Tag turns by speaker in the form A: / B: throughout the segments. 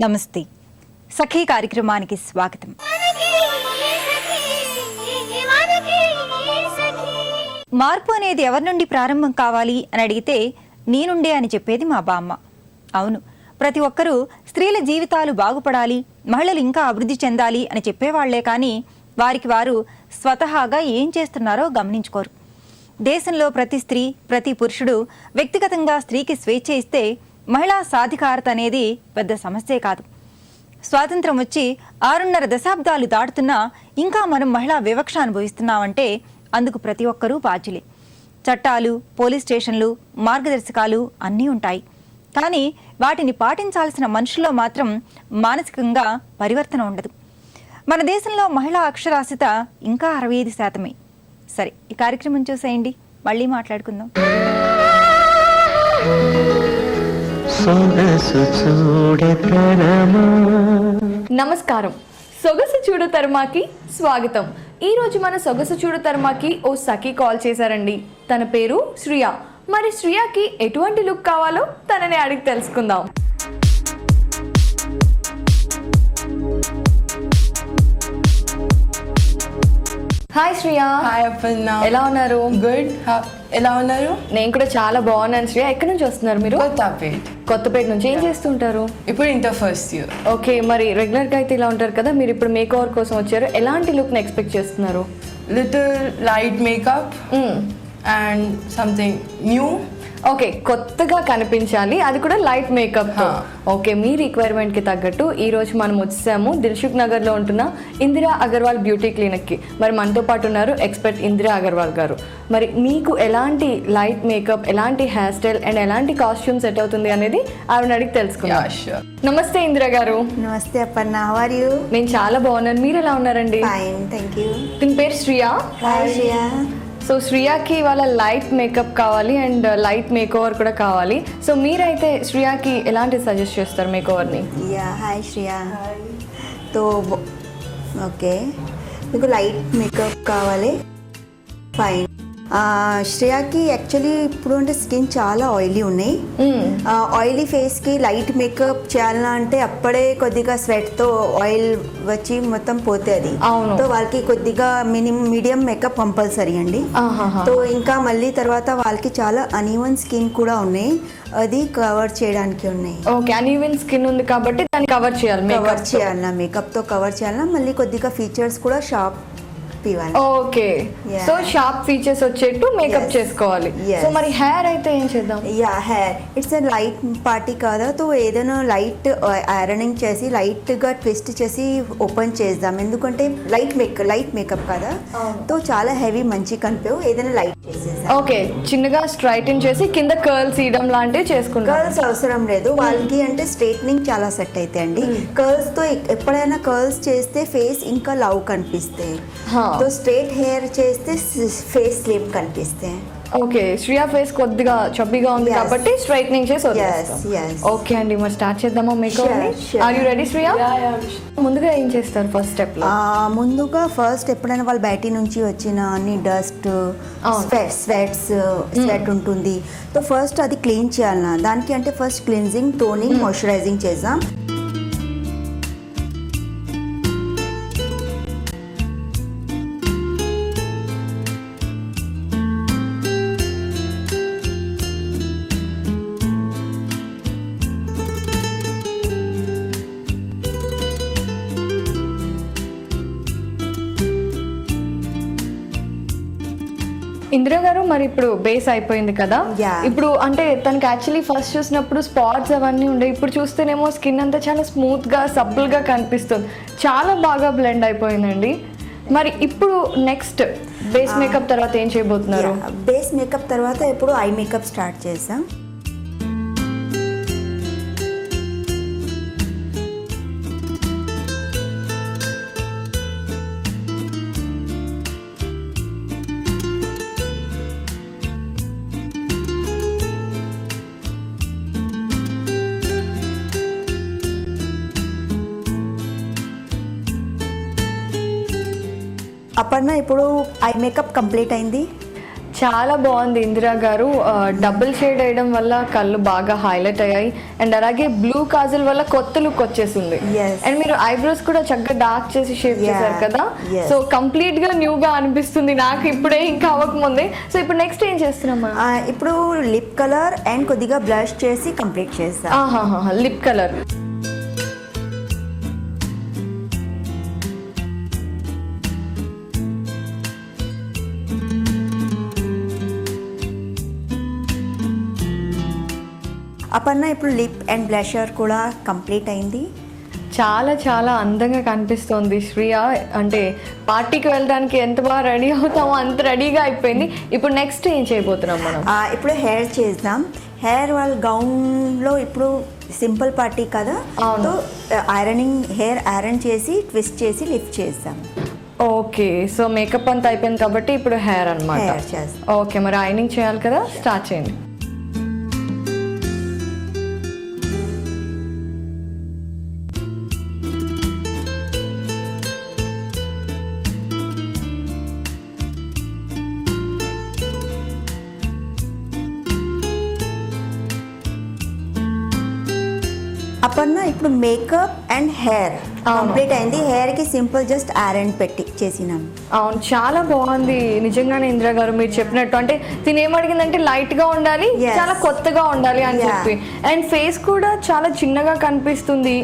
A: నమస్తే. సఖీ కార్యక్రమానికి స్వాగతం. మార్పు అనేది ఎవరి నుండి ప్రారంభం కావాలి అని అడిగితే నీ నుండే అని చెప్పేది మా బామ్మ. అవును, ప్రతి ఒక్కరూ స్త్రీల జీవితాలు బాగుపడాలి, మహిళలు ఇంకా అభివృద్ధి చెందాలి అని చెప్పేవాళ్లే కానీ వారికి వారు స్వతహాగా ఏం చేస్తున్నారో గమనించుకోరు. దేశంలో ప్రతి స్త్రీ, ప్రతి పురుషుడు వ్యక్తిగతంగా స్త్రీకి స్వేచ్ఛ ఇస్తే మహిళా సాధికారత అనేది పెద్ద సమస్యే కాదు. స్వాతంత్రం వచ్చి 6.5 దశాబ్దాలు దాటుతున్నా ఇంకా మనం మహిళా వివక్ష అనుభవిస్తున్నామంటే అందుకు ప్రతి ఒక్కరూ బాధ్యులే. చట్టాలు, పోలీస్ స్టేషన్లు, మార్గదర్శకాలు అన్నీ ఉంటాయి. కానీ వాటిని పాటించాల్సిన మనుషుల్లో మాత్రం మానసికంగా పరివర్తన ఉండదు. మన దేశంలో మహిళా అక్షరాస్యత ఇంకా 65%. సరే, ఈ కార్యక్రమం చూసేయండి, మళ్ళీ మాట్లాడుకుందాం.
B: నమస్కారం. సొగసు చూడు తర్మాకి స్వాగతం. ఈరోజు మన సొగసు చూడు తర్మాకి ఓ సఖి కాల్ చేశారండి. తన పేరు శ్రియా. మరి శ్రియాకి ఎటువంటి లుక్ కావాలో తనని అడిగి తెలుసుకుందాం. హాయ్ శ్రియా.
C: హాయ్ అపర్ణ.
B: ఎలా ఉన్నారు?
C: గుడ్. ఎలా ఉన్నారు?
B: నేను కూడా చాలా బాగున్నాను. శ్రియా, ఎక్కడి నుంచి వస్తున్నారు మీరు? కొత్తపేట నుంచి. ఏం చేస్తుంటారు?
C: ఇప్పుడు ఇంటర్ ఫస్ట్ ఇయర్.
B: ఓకే, మరి రెగ్యులర్ గా అయితే ఇలా ఉంటారు కదా, మీరు ఇప్పుడు మేక్ ఓవర్ కోసం వచ్చారు. ఎలాంటి లుక్ ని ఎక్స్పెక్ట్ చేస్తున్నారు?
C: Little light makeup and something new.
B: Okay, కొత్తగా కనిపించాలి, అది కూడా లైట్ మేకప్ తో. ఓకే, మీ రిక్వైర్మెంట్ కి తగ్గట్టు ఈ రోజు మనం వచ్చాము దిల్సుఖ్ నగర్ లో ఉంటున్న ఇందిరా అగర్వాల్ బ్యూటీ క్లినిక్ కి. మరి మనతో పాటు ఉన్నారు ఎక్స్పర్ట్ ఇందిరా అగర్వాల్ గారు. మరి మీకు ఎలాంటి లైట్ మేకప్, ఎలాంటి హెయిర్ స్టైల్ అండ్ ఎలాంటి కాస్ట్యూమ్ సెట్ అవుతుంది అనేది ఆవిడ అడిగి తెలుసుకుందాం. నమస్తే ఇందిరా గారు.
D: నమస్తే అపర్ణ, హౌ ఆర్ యు?
B: నేను చాలా బాగున్నాను, మీరు ఎలా ఉన్నారండి?
D: Fine, thank you.
B: దీని పేరు శ్రియా.
D: హాయ్ శ్రియా.
B: సో శ్రియాకి ఇవాళ లైట్ మేకప్ కావాలి అండ్ లైట్ మేక్ ఓవర్ కూడా కావాలి. సో మీరైతే శ్రియాకి ఎలాంటి సజెస్ట్ చేస్తారు మేక్ ఓవర్ని?
D: Yeah, hi Shriya. తో ఓకే, మీకు లైట్ మేకప్ కావాలి, ఫైన్. శ్రేయాకి యాక్చువల్లీ ఇప్పుడు అంటే స్కిన్ చాలా ఆయిలీ ఉన్నాయి. ఆయిలీ ఫేస్కి లైట్ మేకప్ చేయాలన్నా అంటే అప్పుడే కొద్దిగా స్వెట్తో ఆయిల్ వచ్చి మొత్తం పోతుంది. సో వాళ్ళకి కొద్దిగా మీడియం మేకప్ కంపల్సరీ అండి. సో ఇంకా మళ్ళీ తర్వాత వాళ్ళకి చాలా అన్ఈవెన్ స్కిన్ కూడా ఉన్నాయి, అది కవర్ చేయడానికి ఉన్నాయి.
B: ఓకే, అన్ఈవెన్ స్కిన్ ఉంది కాబట్టి దాన్ని కవర్ చేయాలన్నా
D: మేకప్తో కవర్ చేయాలన్నా మళ్ళీ కొద్దిగా ఫీచర్స్ కూడా sharp.
B: Okay, so sharp features వచ్చేట్టు మేకప్ చేసుకోవాలి. సో మరి హెయిర్ అయితే ఏం చేద్దాం?
D: Yeah, hair it's light party కాదా, తో ఏదైనా లైట్ ఐరనింగ్ చేసి లైట్ గా ట్విస్ట్ చేసి ఓపెన్ చేద్దాం. ఎందుకంటే లైట్ మేకప్ కదా, తో చాలా హెవీ మంచి కనిపేవు. ఏదైనా లైట్ చేసేద్దాం.
B: ఓకే, చిన్నగా స్ట్రైటన్ చేసి కింద కర్ల్స్ ఇయడం లాంటివి చేసుకుంటాం.
D: కర్ల్స్ అవసరం లేదు వాళ్ళకి, అంటే స్ట్రైట్నింగ్ చాలా సెట్ అయితే అండి. కర్ల్స్ తో ఎప్పుడైనా కర్ల్స్ చేస్తే ఫేస్ ఇంకా లవ్ కనిపిస్తాయి. तो स्ट्रेट हेयर చేస్తే ఫేస్ స్లిమ్ కనిపిస్తాయి.
B: ఓకే, శ్రియా ఫేస్ కొద్దిగా చబ్బీగా ఉంది కాబట్టి స్ట్రైట్నింగ్ చేసి వదిలేస్తాం. ఓకే అండి, మరి స్టార్ట్ చేద్దామా మేకప్ ని? Are you ready Shriya? ముందుగా ఏం చేస్తారు ఫస్ట్ స్టెప్ లో?
D: ముందుగా ఫస్ట్ ఎప్పుడైనా వాళ్ళు బయట నుంచి వచ్చిన అన్ని డస్ట్, స్వెట్ ఉంటుంది. సో ఫస్ట్ అది క్లీన్ చేయాలన్నా, దానికి అంటే ఫస్ట్ క్లీన్జింగ్, టోనింగ్, మాయిశ్చరైజింగ్ చేద్దాం.
B: ఇందిరా గారు, మరి ఇప్పుడు బేస్ అయిపోయింది కదా, ఇప్పుడు అంటే తనకి యాక్చువల్లీ ఫస్ట్ చూసినప్పుడు స్పాట్స్ అవన్నీ ఉండే, ఇప్పుడు చూస్తేనేమో స్కిన్ అంతా చాలా స్మూత్ గా సబ్బుల్ గా కనిపిస్తుంది, చాలా బాగా బ్లెండ్ అయిపోయిందండి. మరి ఇప్పుడు నెక్స్ట్ బేస్ మేకప్ తర్వాత ఏం చేయబోతున్నారు?
D: బేస్ మేకప్ తర్వాత ఇప్పుడు ఐ మేకప్ స్టార్ట్ చేసాం. అపర్ణ, ఇప్పుడు ఐ మేకప్ కంప్లీట్ అయింది.
B: చాలా బాగుంది ఇందిరా గారు. డబుల్ షేడ్ వేయడం వల్ల కళ్ళు బాగా హైలైట్ అయ్యాయి అండ్ అలాగే బ్లూ కాజల్ వల్ల కొత్త లుక్ వచ్చేసింది.
D: Yes.
B: అండ్ మీరు ఐబ్రోస్ కూడా చక్కగా డార్క్ చేసి షేప్
D: Yeah.
B: చేశారు కదా,
D: Yes.
B: సో కంప్లీట్ గా న్యూ గా అనిపిస్తుంది నాకు ఇప్పుడే, ఇంకా అవ్వకముందే. సో ఇప్పుడు నెక్స్ట్ ఏం చేస్తున్నామా?
D: ఇప్పుడు లిప్ కలర్ అండ్ కొద్దిగా బ్లష్ చేసి కంప్లీట్ చేస్తాం.
B: Lip colour.
D: అపర్ణ ఇప్పుడు లిప్ అండ్ బ్లషర్ కూడా కంప్లీట్ అయింది.
B: చాలా చాలా అందంగా కనిపిస్తోంది శ్రియ. అంటే పార్టీకి వెళ్ళడానికి ఎంత బాగా రెడీ అవుతామో అంత రెడీగా అయిపోయింది. ఇప్పుడు నెక్స్ట్ ఏం చేయబోతున్నాం మనం?
D: ఇప్పుడు హెయిర్ చేద్దాం. హెయిర్ వాళ్ళ గౌన్లో ఇప్పుడు సింపుల్ పార్టీ కదా,
B: అవును.
D: ఐరనింగ్ హెయిర్ ఐరన్ చేసి ట్విస్ట్ చేసి లిఫ్ట్ చేద్దాం.
B: ఓకే, సో మేకప్ అంతా అయిపోయింది కాబట్టి ఇప్పుడు హెయిర్ అన్నమాట.
D: Hair చేస్తాం.
B: ఓకే, మరి ఐరనింగ్ చేయాలి కదా, స్టార్ట్ చేయండి.
D: అపర్ణ ఇప్పుడు మేకప్ అండ్ హెయిర్
B: అవును.
D: కంప్లీట్ అయింది. హెయిర్ కి సింపుల్ జస్ట్ ఐరన్ పెట్టి చేసినాం.
B: అవును, చాలా బాగుంది నిజంగానే ఇందిరా గారు మీరు చెప్పినట్టు. అంటే తిని ఏమడిగిందంటే లైట్ గా ఉండాలి,
D: Yes.
B: చాలా కొత్తగా ఉండాలి అని
D: Yeah.
B: చెప్పి. అండ్ ఫేస్ కూడా చాలా చిన్నగా కనిపిస్తుంది,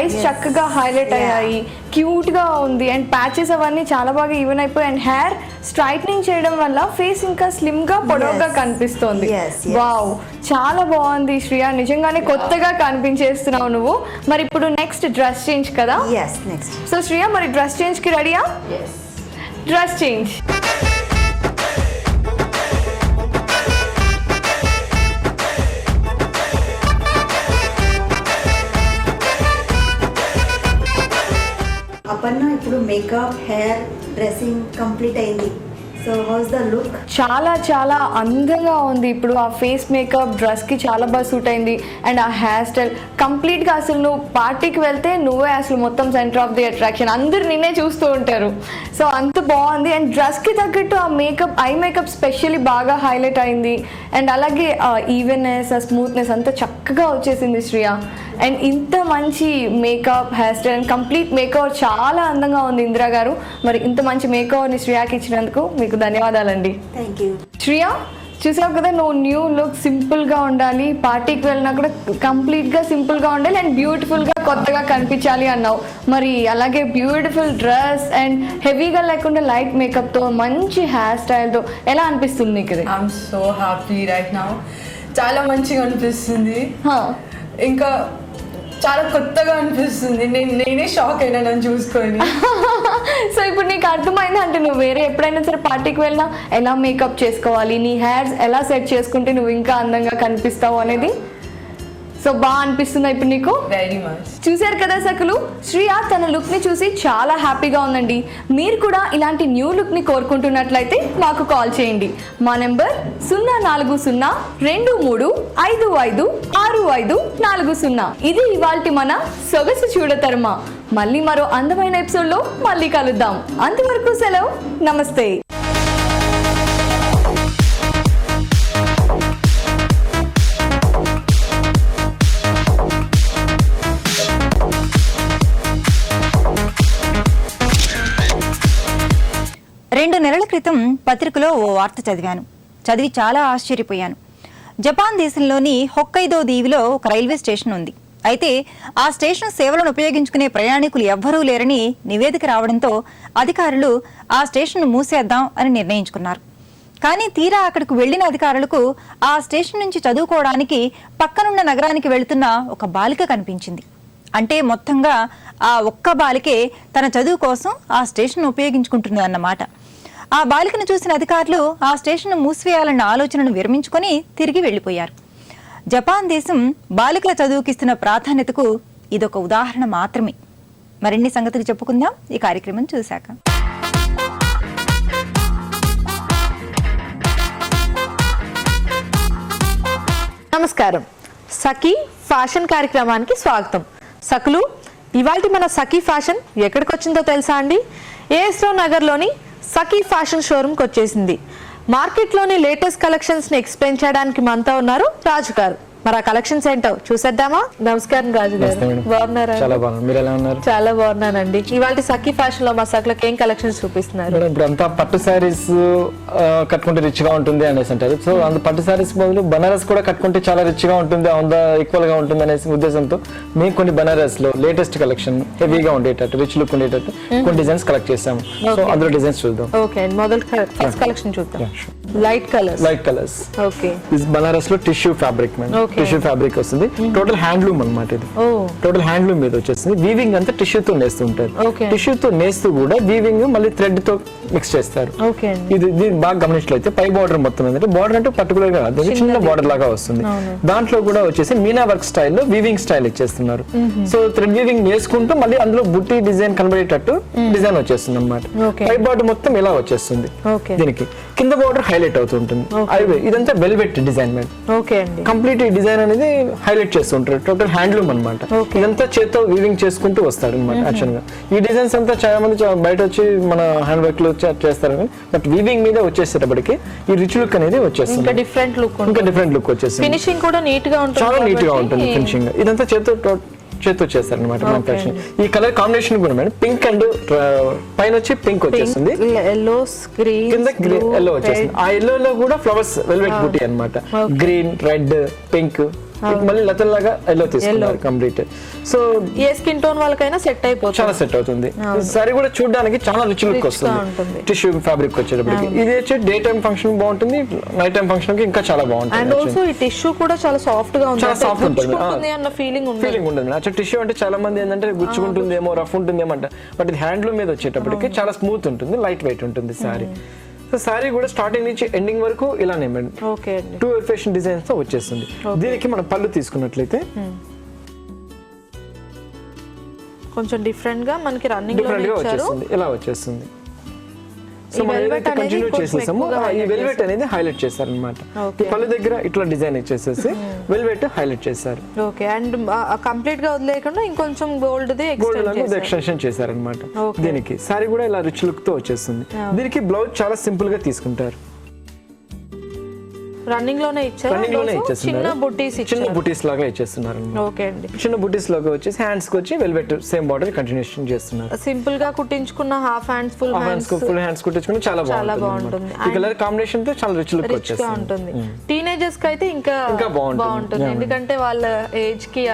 B: ఐస్
D: Yes.
B: చక్కగా హైలైట్
D: Yeah.
B: అయ్యాయి, క్యూట్ గా ఉంది. అండ్ ప్యాచెస్ అవన్నీ చాలా బాగా ఈవెన్ అయిపోయి అండ్ హెయిర్ స్ట్రైట్నింగ్ చేయడం వల్ల ఫేస్ ఇంకా స్లిమ్ గా పొడవుగా
D: Yes.
B: కనిపిస్తోంది.
D: Yes, yes.
B: వావ్, చాలా బాగుంది శ్రియ, నిజంగానే కొత్తగా కనిపించేస్తున్నావు నువ్వు. మరి ఇప్పుడు నెక్స్ట్ డ్రెస్ చేంజ్ కదా?
D: ఎస్, నెక్స్ట్
B: సో శ్రియ, మరి డ్రెస్ చేంజ్ కి రెడీయా? Dress change.
D: అపర్ణ ఇప్పుడు మేకప్ హెయిర్ డ్రెస్సింగ్ కంప్లీట్ అయింది. So how's the look?
B: చాలా చాలా అందంగా ఉంది. ఇప్పుడు ఆ ఫేస్ మేకప్ డ్రెస్కి చాలా బాగా సూట్ అయింది అండ్ ఆ హెయిర్ స్టైల్ కంప్లీట్గా అసలు నువ్వు పార్టీకి వెళ్తే నువ్వే అసలు మొత్తం సెంటర్ ఆఫ్ ది అట్రాక్షన్, అందరు నిన్నే చూస్తూ ఉంటారు. సో అంత బాగుంది అండ్ డ్రెస్కి తగ్గట్టు ఆ మేకప్, ఐ మేకప్ స్పెషల్లీ బాగా హైలైట్ అయింది అండ్ అలాగే ఆ ఈవెన్నెస్, ఆ స్మూత్నెస్ అంతా చక్కగా వచ్చేసింది శ్రియ. అండ్ ఇంత మంచి makeup, hair style and complete makeover చాలా అందంగా ఉంది ఇందిరా గారు. మరి ఇంత మంచి మేకవర్ని శ్రియకి ఇచ్చినందుకు మీకు ధన్యవాదాలండి.
D: Thank you.
B: శ్రియ, చూసావు కదా, నువ్వు న్యూ లుక్, సింపుల్గా ఉండాలి, పార్టీకి వెళ్ళినా కూడా కంప్లీట్గా సింపుల్గా ఉండాలి అండ్ బ్యూటిఫుల్గా కొత్తగా కనిపించాలి అన్నావు. మరి అలాగే బ్యూటిఫుల్ డ్రెస్ అండ్ హెవీగా లేకుండా లైట్ మేకప్తో మంచి హెయిర్ స్టైల్తో ఎలా అనిపిస్తుంది నీకు ఇది?
C: I'm so happy right now. చాలా మంచిగా అనిపిస్తుంది, ఇంకా చాలా కొత్తగా అనిపిస్తుంది. నేనే షాక్ అయినా నన్ను చూసుకొని.
B: సో ఇప్పుడు నీకు అర్థమైంది అంటే నువ్వు వేరే ఎప్పుడైనా సరే పార్టీకి వెళ్ళినా ఎలా మేకప్ చేసుకోవాలి, నీ హెయిర్స్ ఎలా సెట్ చేసుకుంటే నువ్వు ఇంకా అందంగా కనిపిస్తావు అనేది. సో బాగా అనిపిస్తుందా ఇప్పుడు నీకు?
C: Very much.
B: చూశారు కదా సకులు, శ్రియ తన లుక్ ని చూసి చాలా హ్యాపీగా ఉందండి. మీరు కూడా ఇలాంటి న్యూ లుక్ ని కోరుకుంటున్నట్లయితే మాకు కాల్ చేయండి. మా నెంబర్ 0402325556540. ఇది ఇవాల్టి మన సొగసు చూడతరమా. మళ్ళీ మరో అందమైన ఎపిసోడ్ లో మళ్ళీ కలుద్దాం. అంతవరకు సెలవు, నమస్తే.
A: రెండు నెలల క్రితం పత్రికలో ఓ వార్త చదివి చాలా ఆశ్చర్యపోయాను. జపాన్ దేశంలోని హొక్కైదో దీవిలో ఒక రైల్వే స్టేషన్ ఉంది. అయితే ఆ స్టేషన్ సేవలను ఉపయోగించుకునే ప్రయాణికులు ఎవ్వరూ లేరని నివేదిక రావడంతో అధికారులు ఆ స్టేషన్ మూసేద్దాం అని నిర్ణయించుకున్నారు. కానీ తీరా అక్కడికి వెళ్లిన అధికారులకు ఆ స్టేషన్ నుంచి చదువుకోవడానికి పక్కనున్న నగరానికి వెళుతున్న ఒక బాలిక కనిపించింది. అంటే మొత్తంగా ఆ ఒక్క బాలికే తన చదువు కోసం ఆ స్టేషన్ ఉపయోగించుకుంటుంది అన్నమాట. ఆ బాలికను చూసిన అధికారులు ఆ స్టేషన్ మూసివేయాలన్న ఆలోచనను విరమించుకొని తిరిగి వెళ్లిపోయారు. జపాన్ దేశం బాలికల చదువుకిస్తున్న ప్రాధాన్యతకు ఇదొక ఉదాహరణ మాత్రమే. మరిన్ని సంగతులు చెప్పుకుందాం ఈ కార్యక్రమం చూశాక.
E: నమస్కారం, సఖీ ఫ్యాషన్ కార్యక్రమానికి స్వాగతం. సకులు, ఇవాల్టి మన సఖీ ఫ్యాషన్ ఎక్కడికి వచ్చిందో తెలుసా అండి? ఏఎస్రావు నగర్లోని సఖీ ఫ్యాషన్ షోరూమ్కి వచ్చేసింది. మార్కెట్లోని లేటెస్ట్ కలెక్షన్స్ ని ఎక్స్ప్లెయిన్ చేయడానికి మనతో ఉన్నారు రాజు గారు. మరి ఆ కలెక్షన్స్ ఏంటో చూసేద్దామా? నమస్కారం రాజు గారు, బాగున్నారా?
F: చాలా బాగున్నాను, మీరు ఎలా ఉన్నారు?
E: చాలా బాగున్నానండి. ఇవాళ సఖీ ఫ్యాషన్ లో మా సఖలకు ఏం కలెక్షన్స్ చూపిస్తున్నారు?
F: మేడం ఇప్పుడు అంతా పట్టు శారీస్ కట్టుకుంటే రిచ్ గా ఉంటుంది అనేసి అంటారు. సో అంత పట్టు శారీస్ బదులు బనారస్ కూడా కట్టుకుంటే చాలా రిచ్ గా ఉంటుంది, ఈక్వల్ గా ఉంటుంది అనేసి ఉద్దేశంతో మేము కొన్ని బనారస్ లో లేటెస్ట్ కలెక్షన్ హెవీగా ఉండేటట్టు, రిచ్ లుక్ ఉండేటట్టు కొన్ని డిజైన్స్ కలెక్ట్ చేసాము. సో అందులో డిజైన్స్ చూద్దాం.
E: ఓకే, మొదలు ఫస్ట్ కలెక్షన్ చూద్దాం. Light colours. ఓకే,
F: బనారస్ లో tissue fabric madam, tissue fabric వస్తుంది. టోటల్ హ్యాండ్లూమ్ అన్నమాట ఇది. టోటల్ హ్యాండ్లూమ్ మీద వచ్చేస్తుంది. వీవింగ్ అంతా టిష్యూతో నేస్తూ ఉంటారు. టిష్యూతో నేస్తూ కూడా వీవింగ్ మళ్ళీ థ్రెడ్ తో మిక్స్ చేస్తారు. ఇది దీన్ని బాగా గమనించినట్లయితే పై బార్డర్ మొత్తం ఏంటంటే బార్డర్ అంటే పర్టికులర్ గా కాదు, చిన్న బార్డర్ లాగా వస్తుంది. దాంట్లో కూడా వచ్చేసి మీనా వర్క్ స్టైల్లో వీవింగ్ స్టైల్ ఇచ్చేస్తున్నారు. సో థ్రెడ్ వీవింగ్ వేసుకుంటూ మళ్ళీ అందులో బుట్టి డిజైన్ కనబడేటట్టు డిజైన్ వచ్చేస్తుంది అన్నమాట. పై బార్డర్ మొత్తం ఇలా వచ్చేస్తుంది. దీనికి కింద బార్డర్ హైలైట్ అవుతుంటుంది. ఇదంతా వెల్వెట్ డిజైన్ మేడం. కంప్లీట్ ఈ డిజైన్ అనేది హైలైట్ చేస్తుంటారు. టోటల్ హ్యాండ్లూమ్ అన్నమాట. ఇదంతా చేత్తో వీవింగ్ చేసుకుంటూ వస్తారు అనమాట. యాక్చువల్ గా ఈ డిజైన్స్ అంతా చాలా మంది బయట వచ్చి మన హ్యాండ్ వర్క్ లో చేస్తారు, బట్ వీవింగ్ మీద వచ్చేసేటప్పటికి ఈ రిచ్ లుక్ అనేది వచ్చేస్తుంది.
E: ఇంకా డిఫరెంట్ లుక్
F: వచ్చేస్తుంది.
E: ఫినిషింగ్ కూడా నీట్ గా ఉంటుంది,
F: చాలా నీట్ గా ఉంటుంది ఫినిషింగ్. ఇదంతా చేత్తో చేస్తారు అనమాట. ఈ కలర్ కాంబినేషన్ కూడా మేడం పింక్ అండ్ పైన వచ్చి పింక్ వచ్చేస్తుంది, కింద ఎల్లో వచ్చేస్తుంది. ఆ ఎల్లో లో కూడా ఫ్లవర్స్ వెల్వెట్ బూటీ అన్నమాట. గ్రీన్, రెడ్, పింక్, మళ్ళీ లతల్లాగా ఎల్లో తీసుకున్నారు కంప్లీట్. సో
E: ఏ స్కిన్ టోన్ వాళ్ళకైనా సెట్ అయిపోతుంది,
F: చాలా సెట్ అవుతుంది. సారీ కూడా చూడడానికి చాలా రిచ్ లుక్ వస్తుంది. టిష్యూ ఫ్యాబ్రిక్ వచ్చేటప్పటికి ఇది వచ్చి డే టైం ఫంక్షన్ బాగుంటుంది, నైట్ టైం ఫంక్షన్ కి ఇంకా చాలా బాగుంటుంది.
E: అండ్ ఆల్సో ఈ టిష్యూ కూడా చాలా సాఫ్ట్ గా ఉంటుంది,
F: చాలా సాఫ్ట్ ఉంటుంది
E: అన్న ఫీలింగ్
F: ఉంటుంది. అచ్చా టిష్యూ అంటే చాలా మంది ఏంటంటే గుచ్చుకుంటుందేమో, రఫ్ ఉంటుందేమో అంట, బట్ ఇది హ్యాండ్లూమ్ మీద వచ్చేటప్పటికి చాలా స్మూత్ ఉంటుంది, లైట్ వెయిట్ ఉంటుంది సారీ. సో సారీ కూడా స్టార్టింగ్ నుంచి ఎండింగ్ వరకు ఇలానే మేడం. 2 ఎలిఫేషన్ డిజైన్స్ తో వచ్చేస్తుంది. దీనికి మనం పళ్ళు తీసుకున్నట్లయితే
E: కొంచెం డిఫరెంట్ గా మనకి రన్నింగ్ లో
F: వచ్చేస్తుంది, ఇలా వచ్చేస్తుంది. సో మనం ఏదైతే కంటిన్యూ చేసేసామో ఈ వెల్వెట్ అనేది హైలైట్ చేశారు అనమాట. ఈ పళ్ళు దగ్గర ఇట్లా డిజైన్ ఇచ్చేసేసి వెల్వెట్ హైలైట్ చేశారు.
E: ఓకే, అండ్ కంప్లీట్ గా వదిలేయకుండా ఇంకొంచెం గోల్డ్
F: ఎక్స్టెన్షన్ చేశారు అనమాట. దీనికి సారీ కూడా ఇలా రిచ్ లుక్ తో వచ్చేస్తుంది. దీనికి బ్లౌజ్ చాలా సింపుల్ గా తీసుకుంటారు.
E: రన్నింగ్ లోనే ఇచ్చారు, చిన్న
F: బుటీస్ లాగా ఇచ్చేస్తున్నారు.
E: ఓకే అండి,
F: చిన్న బుటీస్ లాగా వచ్చేసి హ్యాండ్స్ కి వచ్చి వెల్వెట్ సేమ్ బార్డర్ కంటిన్యూషన్ చేస్తున్నారు.
E: సింపుల్ గా కుట్టించుకున్న హాఫ్ హ్యాండ్స్ ఫుల్
F: హ్యాండ్స్ కుట్టించుకుని చాలా బాగుంటుంది. ఈ కలర్ కాంబినేషన్ తో చాలా రిచ్ లుక్
E: వచ్చేస్తుంది. టీనేజర్స్ కి అయితే ఇంకా బాగుంటుంది, ఎందుకంటే వాళ్ళ ఏజ్ కి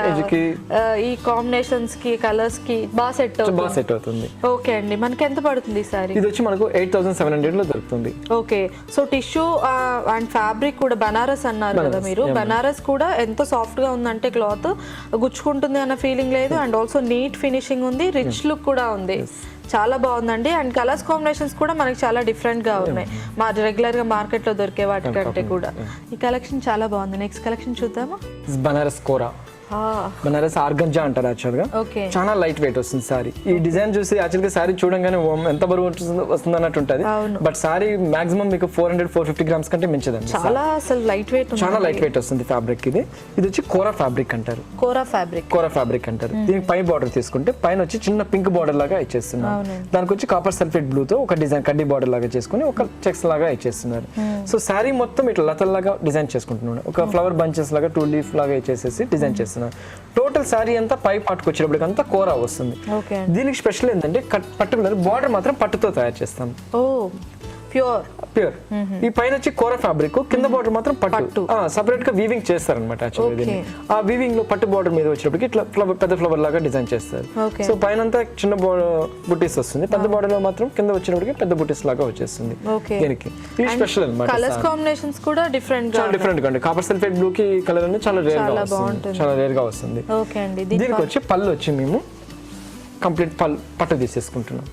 E: ఈ కాంబినేషన్స్ కి కలర్స్ కి బాగా సెట్ అవుతుంది. ఓకే అండి, మనకి ఎంత పడుతుంది ఈ సారీ?
F: ఇది వచ్చి మనకు 8700 లో దొరుకుతుంది.
E: Okay, so tissue and fabric కూడా బనారస్ అన్నారు కదా మీరు, బనారస్ కూడా ఎంత సాఫ్ట్ గా ఉందంటే క్లాత్ గుచ్చుకుంటుంది అన్న ఫీలింగ్ లేదు. అండ్ ఆల్సో నీట్ ఫినిషింగ్ ఉంది, రిచ్ లుక్ కూడా ఉంది, చాలా బాగుందండి. అండ్ కలర్స్ కాంబినేషన్స్ కూడా మనకి చాలా డిఫరెంట్ గా ఉన్నాయి, మా రెగ్యులర్ గా మార్కెట్ లో దొరికే వాటికంటే కూడా. ఈ కలెక్షన్ చాలా బాగుంది. నెక్స్ట్ కలెక్షన్ చూద్దామా?
F: బనారస్ కోరా, బనారస్ ఆర్గంజా అంటారు. యాక్చువల్ గా చాలా లైట్ వెయిట్ వస్తుంది సారీ. ఈ డిజైన్ చూసి యాక్చువల్ గా సారీ చూడంగానే ఎంత బరువు వస్తుంది అన్నట్టు ఉంటుంది, బట్ సారీ మాక్సిమం మీకు 400-450 గ్రామ్స్ కంటే మించదండి.
E: చాలా లైట్ వెయిట్
F: వస్తుంది ఫ్యాబ్రిక్. ఇది వచ్చి కోరా ఫ్యాబ్రిక్ అంటారు. కోరా ఫ్యాబ్రిక్ అంటారు. దీనికి పై బార్డర్ తీసుకుంటే పైన వచ్చి చిన్న పింక్ బార్డర్ లాగా ఇచ్చేస్తున్నారు. దానికి వచ్చి కాపర్ సల్ఫేట్ బ్లూ తో ఒక డిజైన్ కడ్డీ బార్డర్ లాగా చేసుకుని ఒక చెక్స్ లాగా ఇచ్చేస్తున్నారు. సో సారీ మొత్తం ఇట్లా లతల్లాగా డిజైన్ చేసుకుంటున్నాడు, ఒక ఫ్లవర్ బంచెస్ లాగా 2 లీఫ్ లాగా ఇచ్చేసేసి డిజైన్ చేస్తున్నారు. టోటల్ సారీ అంతా పై పాటుకు వచ్చేటప్పటికి అంతా కోరా వస్తుంది. దీనికి స్పెషల్ ఏంటంటే పర్టికులర్ బార్డర్ మాత్రం పట్టుతో తయారు చేస్తాం, ప్యూర్. ఈ పైన వచ్చి కోరా ఫ్యాబ్రిక్, కింద బార్డర్ మాత్రం పట్టు సెపరేట్ గా వీవింగ్ చేస్తారనమాట. ఆ వీవింగ్ లో పట్టు బార్డర్ మీద వచ్చేటప్పటికి ఇట్లా పెద్ద ఫ్లవర్ లాగా డిజైన్ చేస్తారు. సో పైన అంతా చిన్న బుటీస్ వస్తుంది, పెద్ద బార్డర్ లో మాత్రం కింద వచ్చినప్పటికి పెద్ద బుటీస్ లాగా వచ్చేస్తుంది. దీనికి ఇది స్పెషల్ అన్నమాట.
E: కలర్స్ కాంబినేషన్స్ కూడా డిఫరెంట్ గా
F: ఉంది. కాపర్ సల్ఫేట్ బ్లూ కి కలర్ అనేది చాలా రేర్ గా వస్తుంది. దీనికి వచ్చి పళ్ళు వచ్చి మేము కంప్లీట్ పట్టు తీసేసుకుంటున్నాం.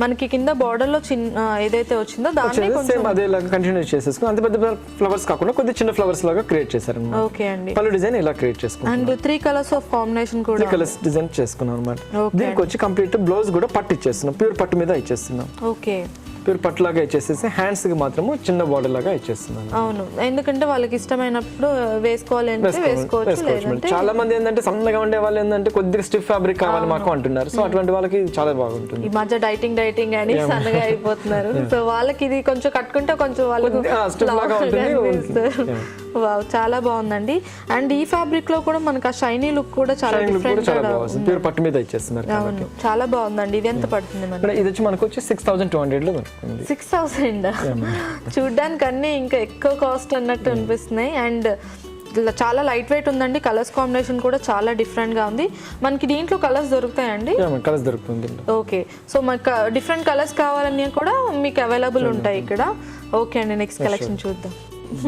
E: మనకి కింద బార్డర్ లో చిన్న ఏదైతే వచ్చిందో దాన్ని
F: సేమ్ అదే లాగా కంటిన్యూ చేసేసుకుని అంత పెద్ద ఫ్లవర్స్ కాకుండా కొద్ది చిన్న ఫ్లవర్స్ లాగా క్రియేట్ చేశారు.
E: ఓకే అండి,
F: పళ్ళు డిజైన్ ఇలా క్రియేట్ చేసుకున్నాం.
E: అండ్ 3 కలర్స్ ఆఫ్ కాంబినేషన్ కూడా
F: 3 కలర్స్ డిజైన్ చేసుకున్నాం అన్నమాట. దీనికి వచ్చి కంప్లీట్ బ్లౌజ్ కూడా పట్టు ఇచ్చేస్తున్నాం, ప్యూర్ పట్టు మీద ఇచ్చేస్తున్నాం.
E: ఓకే,
F: ప్యూర్ పట్టు లాగా ఇచ్చేసేసి హ్యాండ్స్ కి మాత్రము చిన్న బార్డర్ లాగా ఇచ్చేస్తున్నాను.
E: అవును, ఎందుకంటే వాళ్ళకి ఇష్టమైనప్పుడు వేసుకోవాలి అంటే వేసుకోవచ్చు. లేదంటే
F: చాలా మంది ఏంటంటే సన్నగా ఉండే వాళ్ళు ఏంటంటే కొద్దిగా స్టిఫ్ ఫ్యాబ్రిక్ కావాలి మాకు అంటున్నారు. సో అటువంటి వాళ్ళకి ఇది చాలా బాగుంటుంది.
E: ఈ మధ్య డైటింగ్ అని సన్నగా అయిపోతున్నారు. సో వాళ్ళకి ఇది కొంచెం కట్టుకుంటే కొంచెం వాళ్ళకు
F: stiff లాగా ఉంటుంది.
E: వావ్, చాలా బాగుందండి. అండ్ ఈ ఫ్యాబ్రిక్ లో కూడా మనకు ఆ షైనీ లుక్ కూడా చాలా డిఫరెంట్ గా ఉంది.
F: ప్యూర్ పట్టు మీద ఇచ్చేస్తున్నారు.
E: అవును, చాలా బాగుందండి. ఇది ఎంత పడుతుంది మనకి?
F: ఇది వచ్చి మనకు వచ్చి 6200 లో దొరుకుతుంది.
E: 6000 చూడ్డానికి అన్ని ఇంకా ఎక్కువ కాస్ట్ అన్నట్టు అనిపిస్తున్నాయి. అండ్ చాలా లైట్ వెయిట్ ఉందండి. కలర్స్ కాంబినేషన్ కూడా చాలా డిఫరెంట్ గా ఉంది. మనకి దీంట్లో కలర్స్ దొరుకుతాయండి?
F: కలర్స్ దొరుకుతుంది.
E: ఓకే, సో మనకు డిఫరెంట్ కలర్స్ కావాలన్నా కూడా మీకు అవైలబుల్ ఉంటాయి ఇక్కడ. ఓకే అండి, నెక్స్ట్ కలెక్షన్ చూద్దాం.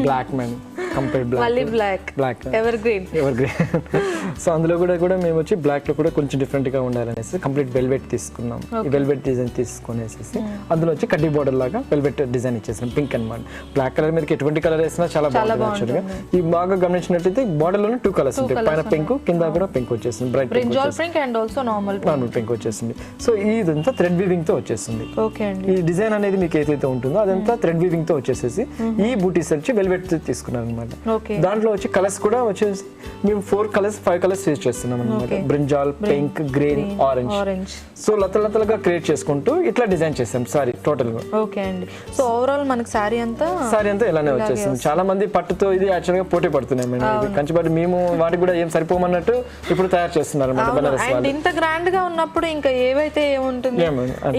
F: Black man complete black.
E: మళ్ళీ బ్లాక్ ఎవర్ గ్రీన్.
F: సో అందులో కూడా మేము వచ్చి బ్లాక్ లో కూడా కొంచెం డిఫరెంట్ గా ఉండాలనేసి కంప్లీట్ వెల్వెట్ తీసుకున్నాం. ఈ వెల్వెట్ డిజైన్ తీసుకునేసి అందులో వచ్చి కడ్డీ బోర్డర్ లాగా వెల్వెట్ డిజైన్ ఇచ్చేసాం. పింక్ అన్నమాట. బ్లాక్ కలర్ మీద ఎటువంటి కలర్ వేసినా చాలా బాగుంటుంది. ఈ బాగా గమనించినట్లయితే బోర్డర్ లోనే 2 కలర్స్ ఉంటాయి. పైన పింక్, కింద కూడా పింక్ వచ్చేసింది. Bright
E: brinjal pink and also normal
F: pink వచ్చేసింది. సో ఇదంతా థ్రెడ్ వీవింగ్ తో వచ్చేస్తుంది.
E: ఓకే అండి.
F: ఈ డిజైన్ అనేది మీకు ఏదైతే ఉంటుందో అదంతా థ్రెడ్ వీవింగ్ తో వచ్చేసేసి ఈ బూటీస్ వచ్చి వెల్వెట్ తీసుకున్నాం అనమాట. దాంట్లో వచ్చి కలర్స్ కూడా వచ్చేసి మేము 5 కలర్స్ యూజ్ చేస్తున్నాం అనమాట. Brinjal, pink, green, orange. So లతలుగా క్రియేట్ చేసుకుంటూ ఇట్లా డిజైన్ చేసాం సారీ టోటల్ గా.
E: ఓకే అండి. సో ఓవరాల్ మనకి సారీ అంతా
F: ఇలానే వచ్చేస్తుంది. చాలా మంది పట్టుతో ఇది యాక్చువల్ గా పోటీ పడుతున్నాయి మేడం. కంచిపట్టు మేము వాటికి కూడా ఏం సరిపోమన్నట్టు ఇప్పుడు తయారు చేస్తున్నారు అన్నమాట బనారస్ వాళ్ళు.
E: ఇంత గ్రాండ్ గా ఉన్నప్పుడు ఇంకా ఏవైతే ఏముంటుంది,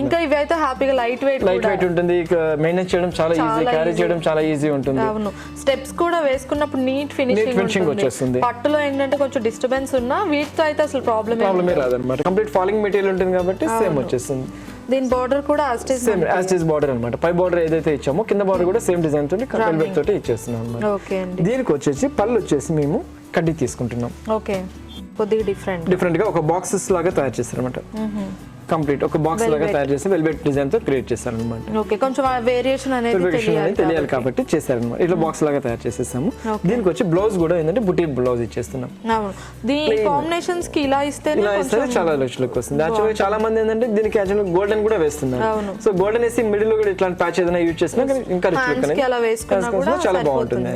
E: ఇంకా ఇవైతే హ్యాపీగా లైట్ వెయిట్
F: ఉంటుంది. మెయింటైన్ చేయడం చాలా ఈజీ, క్యారీ చేయడం చాలా ఈజీ ఉంటుంది.
E: అవును, స్టెప్స్ కూడా వేసుకున్నప్పుడు నీట్ ఫినిషింగ్
F: వచ్చేస్తుంది.
E: పట్టులో ఏంటంటే కొంచెం డిస్టర్బెన్స్ ఉన్నా వీటితో అయితే అసలు ప్రాబ్లమే
F: రాదన్నమాట. కంప్లీట్ ఫాలింగ్ మెటీరియల్ ఉంటుంది కాబట్టి సేమ్ వచ్చేస్తుంది.
E: దీని బార్డర్ కూడా
F: యాస్టిస్ బార్డర్ అన్నమాట. పై బార్డర్ ఏదైతే ఇచ్చామో కింద బార్డర్ కూడా సేమ్ డిజైన్ తోటి వెల్వెట్ తోటి ఇచ్చేస్తున్నాం అన్నమాట.
E: ఓకే అండి.
F: దీనికి వచ్చేసి పళ్ళు వచ్చేసి మేము కడ్డీ తీసుకుంటున్నాం.
E: ఓకే, కొద్దిగా డిఫరెంట్
F: గా ఒక బాక్సెస్ లాగా తయారు చేస్తారన్నమాట. కంప్లీట్ ఒక బాక్స్ లాగా తయారు చేసి వెల్వెట్ డిజైన్ తో క్రియేట్ చేశారన్నమాట.
E: ఓకే, కొంచెం వేరియేషన్ అనేది
F: తెలియాలి కాబట్టి చేశారన్నమాట. ఇట్లా బాక్స్ లాగా తయారు చేసేసాము. దీనికి వచ్చి బ్లౌజ్ కూడా ఏంటంటే బుటీ బ్లౌజ్ ఇచ్చేస్తున్నాం.
E: దీని కాంబినేషన్స్ కి ఇలా ఇస్తే
F: చాలా లుక్ వస్తుంది. యాక్చువల్గా చాలా మంది ఏంటంటే దీనికి యాక్చువల్గా గోల్డెన్ కూడా వేస్తున్నారు. సో గోల్డెన్ వేసి మిడిల్ లో కూడా ఇట్లాంటి ప్యాచ్ ఏదైనా యూజ్ చేసినా ఇంకా రిచ్ లుక్
E: అలా వేసుకున్నా కూడా
F: చాలా బాగుంటుంది.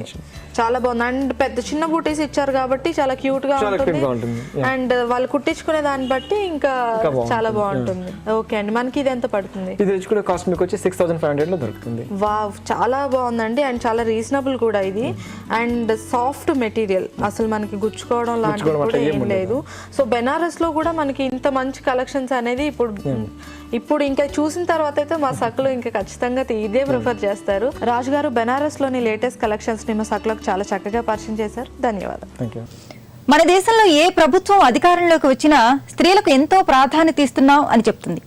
E: చాలా బాగుంది. అండ్ పెద్ద చిన్న బూటీస్ ఇచ్చారు కాబట్టి చాలా క్యూట్ గా ఉంటుంది. అండ్ వాళ్ళు కుట్టించుకునే దాన్ని బట్టి ఇంకా చాలా బాగుంటుంది. ఓకే అండి, మనకి ఇది ఎంత పడుతుంది?
F: ఇది వచ్చి కూడా కాస్ట్ మీకు వచ్చి 6500 లో దొరుకుతుంది.
E: వావ్, చాలా బాగుందండి. అండ్ చాలా రీజనబుల్ కూడా ఇది. అండ్ సాఫ్ట్ మెటీరియల్, అసలు మనకి గుచ్చుకోవడం లాంటివి కూడా ఏం లేదు. సో బెనారస్ లో కూడా మనకి ఇంత మంచి కలెక్షన్స్ అనేది ఇప్పుడు ఇంకా చూసిన తర్వాత అయితే మా సకులు ఇంకా ఖచ్చితంగా ఇదే ప్రిఫర్ చేస్తారు. రాజు గారు, బెనారస్ లోని లేటెస్ట్ కలెక్షన్స్ ని మా సకులకు చాలా చక్కగా పరిచయం చేశారు. ధన్యవాదాలు.
A: మన దేశంలో ఏ ప్రభుత్వం అధికారంలోకి వచ్చినా స్త్రీలకు ఎంతో ప్రాధాన్యత ఇస్తున్నాం అని చెప్తుంది.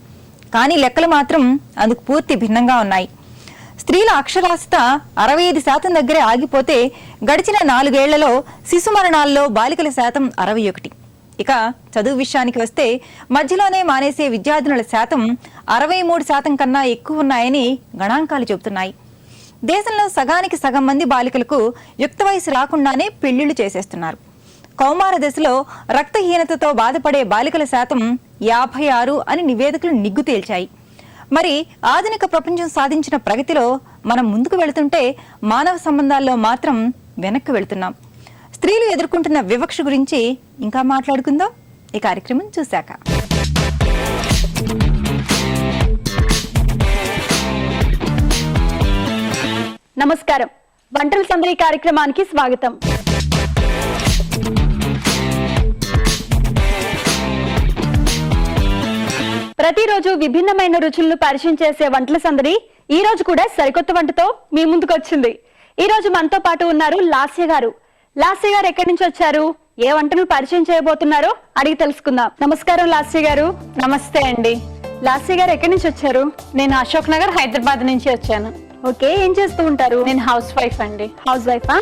A: కానీ లెక్కలు మాత్రం అందుకు పూర్తి భిన్నంగా ఉన్నాయి. స్త్రీల అక్షరాస్యత 65% దగ్గరే ఆగిపోతే గడిచిన 4 ఏళ్లలో శిశు మరణాల్లో బాలికల శాతం 61. ఇక చదువు విషయానికి వస్తే మధ్యలోనే మానేసే విద్యార్థినుల శాతం 63% కన్నా ఎక్కువ ఉన్నాయని గణాంకాలు చెబుతున్నాయి. దేశంలో సగానికి సగం మంది బాలికలకు యుక్త వయసు రాకుండానే పెళ్లిళ్లు చేసేస్తున్నారు. కౌమార దశలో రక్తహీనతతో బాధపడే బాలికల శాతం 56 అని నివేదికలు నిగ్గు తేల్చాయి. మరి ఆధునిక ప్రపంచం సాధించిన ప్రగతిలో మనం ముందుకు వెళుతుంటే మానవ సంబంధాల్లో మాత్రం వెనక్కి వెళుతున్నాం. స్త్రీలు ఎదుర్కొంటున్న వివక్ష గురించి ఇంకా మాట్లాడుకుందాం ఈ కార్యక్రమం చూశాక.
G: నమస్కారం, వంటల సందడి కార్యక్రమానికి స్వాగతం. ప్రతిరోజు విభిన్నమైన రుచులను పరిచయం చేసే వంటల సందడి ఈ రోజు కూడా సరికొత్త వంటతో మీ ముందుకు వచ్చింది. ఈ రోజు మనతో పాటు ఉన్నారు లాస్య గారు. లాస్య గారు ఎక్కడి నుంచి వచ్చారు, ఏ వంటను పరిచయం చేయబోతున్నారో అడిగి తెలుసుకుందాం. నమస్కారం లాస్య గారు.
H: నమస్తే అండి.
G: లాస్య గారు ఎక్కడి నుంచి వచ్చారు?
H: నేను అశోక్ నగర్ హైదరాబాద్ నుంచి వచ్చాను.
G: ఓకే, ఏం చేస్తూ ఉంటారు?
H: నేను హౌస్ వైఫ్ అండి.
G: హౌస్ వైఫా?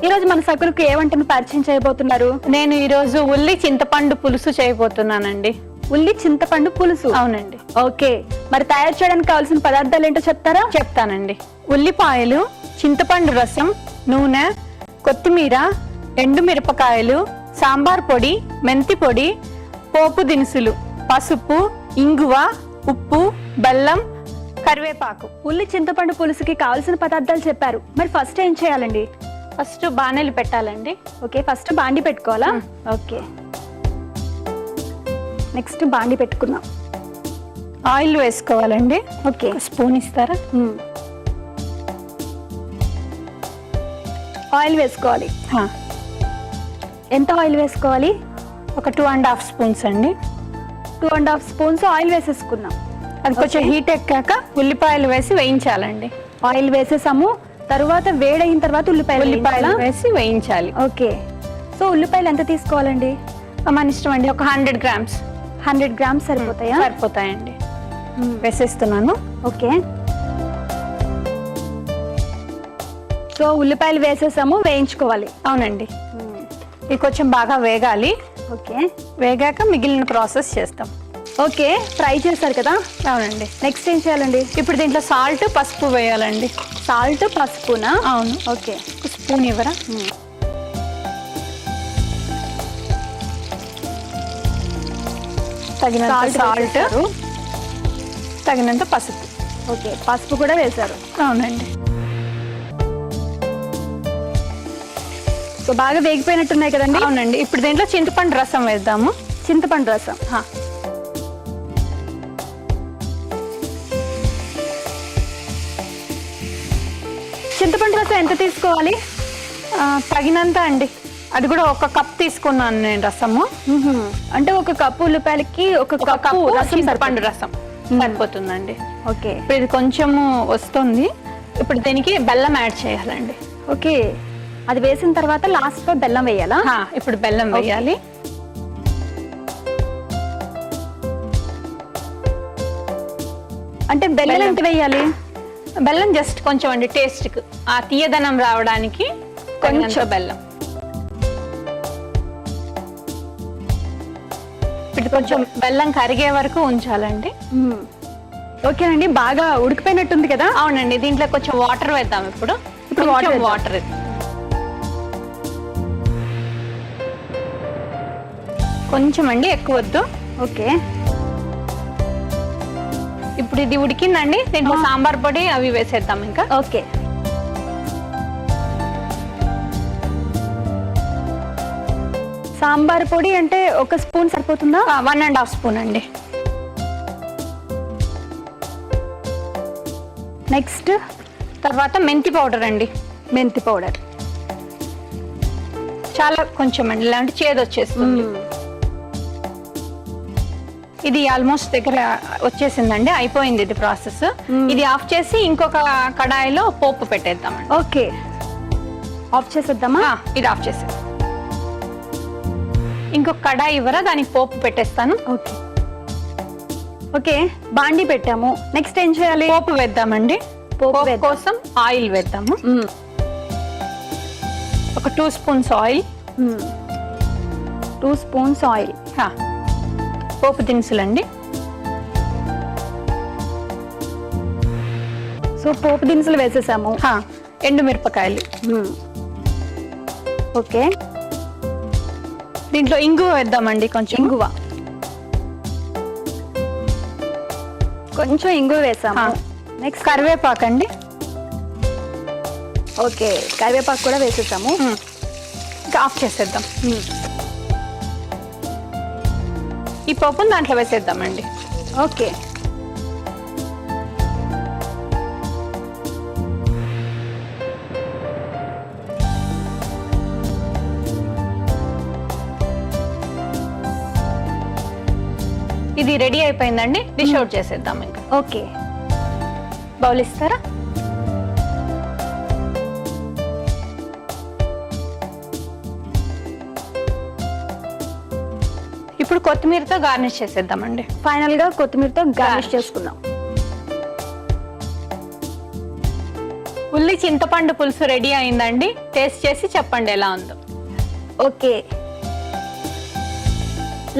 G: ఈ రోజు మన సకులకు ఏ వంటను పరిచయం చేయబోతున్నారు?
H: నేను ఈ రోజు ఉల్లి చింతపండు పులుసు చేయబోతున్నానండి.
G: ఉల్లి చింతపండు పులుసు?
H: అవునండి.
G: ఓకే, మరి తయారు చేయడానికి కావాల్సిన పదార్థాలు ఏంటో చెప్తారా?
H: చెప్తానండి. ఉల్లిపాయలు, చింతపండు రసం, నూనె, కొత్తిమీర, ఎండుమిరపకాయలు, సాంబార్ పొడి, మెంతి పొడి, పోపు దినుసులు, పసుపు, ఇంగువ, ఉప్పు, బెల్లం, కరివేపాకు.
G: ఉల్లి చింతపండు పులుసుకి కావాల్సిన పదార్థాలు చెప్పారు, మరి ఫస్ట్ ఏం చేయాలండి?
H: ఫస్ట్ బాణీలు పెట్టాలండి.
G: ఓకే, ఫస్ట్ బాండి పెట్టుకోవాలా? ఓకే, నెక్స్ట్ బాండి పెట్టుకుందాం.
H: ఆయిల్ వేసుకోవాలండి.
G: ఓకే,
H: ఒక స్పూన్ ఇస్తారా?
G: ఆయిల్ వేసుకోవాలి.
H: హా.
G: ఎంత ఆయిల్ వేసుకోవాలి?
H: ఒక 2.5 స్పూన్స్ అండి.
G: 2.5 స్పూన్స్ ఆయిల్ వేసేసుకుందాం.
H: అది కొంచెం హీట్ ఎక్కాక ఉల్లిపాయలు వేసి వేయించాలండి.
G: ఆయిల్ వేసేసాము, తర్వాత వేడైన తర్వాత ఉల్లిపాయలు
H: వేసి వేయించాలి.
G: ఓకే, సో ఉల్లిపాయలు ఎంత తీసుకోవాలండి?
H: మన ఇష్టం అండి. ఒక 100 గ్రామ్స్.
G: 100 గ్రామ్స్ సరిపోతాయా?
H: సరిపోతాయండి. వేసేస్తున్నాను.
G: ఓకే, సో ఉల్లిపాయలు వేసేసాము, వేయించుకోవాలి.
H: అవునండి, ఇది కొంచెం బాగా వేగాలి.
G: ఓకే,
H: వేగాక మిగిలిన ప్రాసెస్ చేస్తాం.
G: ఓకే, ఫ్రై చేశారు కదా?
H: అవునండి.
G: నెక్స్ట్ ఏం చేయాలండి?
H: ఇప్పుడు దీంట్లో సాల్ట్, పసుపు వేయాలండి.
G: సాల్ట్, పసుపునా?
H: అవును.
G: ఓకే,
H: ఒక స్పూన్ ఇవ్వరా? తగినంత సాల్ట్, తగినంత పసుపు.
G: ఓకే, పసుపు కూడా వేశారు.
H: అవునండి.
G: సో బాగా వేగిపోయినట్టున్నాయి కదండి?
H: అవునండి. ఇప్పుడు దీంట్లో చింతపండు రసం వేద్దాము.
G: చింతపండు రసం. చింతపండు రసం ఎంత తీసుకోవాలి?
H: తగినంత అండి. అది కూడా 1 కప్ తీసుకున్నాను నేను రసము.
G: అంటే 1 కప్పు ఉల్లిపాయలకి 1 కప్పు రసం,
H: చింతపండు రసం సరిపోతుందండి.
G: ఓకే,
H: ఇప్పుడు ఇది కొంచెము వస్తుంది. ఇప్పుడు దీనికి బెల్లం యాడ్ చేయాలండి.
G: ఓకే, అది వేసిన తర్వాత లాస్ట్ లో బెల్లం వేయాలా?
H: ఇప్పుడు బెల్లం వేయాలి.
G: అంటే బెల్లం ఎంత వేయాలి?
H: బెల్లం జస్ట్ కొంచెం అండి, టేస్ట్కి ఆ తీయదనం రావడానికి కొంచెం బెల్లం. ఇప్పుడు కొంచెం బెల్లం కరిగే వరకు ఉంచాలండి.
G: ఓకేనండి, బాగా ఉడికిపోయినట్టుంది కదా?
H: అవునండి. దీంట్లో కొంచెం వాటర్ వేద్దాం. ఇప్పుడు వాటర్ కొంచెం అండి, ఎక్కువ వద్దు.
G: ఓకే,
H: ఇప్పుడు ఇది ఉడికిందండి. దీంట్లో సాంబార్ పొడి అవి వేసేద్దాం ఇంకా.
G: ఓకే, సాంబార్ పొడి అంటే 1 స్పూన్ సరిపోతుందా?
H: 1.5 స్పూన్ అండి.
G: నెక్స్ట్
H: తర్వాత మెంతి పౌడర్ అండి.
G: మెంతి పౌడర్
H: చాలా కొంచెం అండి, ఇలాంటి చేదు వచ్చేస్తుంది. ఇది ఆల్మోస్ట్ దగ్గర వచ్చేసిందండి, అయిపోయింది ఇది ప్రాసెస్. ఇది ఆఫ్ చేసి ఇంకొక కడాయిలో పోపు పెట్టేద్దామండి.
G: ఓకే, ఆఫ్ చేసేద్దామా?
H: ఇది ఆఫ్ చేసి ఇంకొక కడాయి ఇవ్వరా, దానికి పోపు పెట్టేస్తాను.
G: ఓకే, ఓకే, బాండి పెట్టాము. నెక్స్ట్ ఏం చేయాలి?
H: పోపు వేద్దామండి. పోపు
G: వేద్దాం.
H: కోసం ఆయిల్ వేద్దాము. ఒక 2 స్పూన్స్ ఆయిల్.
G: 2 spoons oil.
H: పోపు దినుసులండి.
G: సో పోపు దినుసులు వేసేసాము.
H: ఎండుమిరపకాయలు.
G: ఓకే,
H: దీంట్లో ఇంగువ వేద్దామండి. కొంచెం
G: ఇంగువ, కొంచెం ఇంగువ వేసాము.
H: నెక్స్ట్ కరివేపాకు అండి.
G: ఓకే, కరివేపాకు కూడా వేసేసాము.
H: ఇంకా ఆఫ్ చేసేద్దాం. ఈ పోపును దాంట్లో వేసేద్దామండి.
G: ఓకే,
H: ఇది రెడీ అయిపోయిందండి. డిష్ అవుట్ చేసేద్దాం ఇంకా.
G: ఓకే,
H: బౌల్ ఇస్తారా? ఇప్పుడు కొత్తిమీరతో గార్నిష్ చేసేద్దామండి.
G: ఫైనల్ గా కొత్తిమీరతో గార్నిష్ చేసుకుందాం.
H: ఉల్లి చింతపండు పులుసు రెడీ అయిందండి. టేస్ట్ చేసి చెప్పండి ఎలా ఉందో.
G: ఓకే,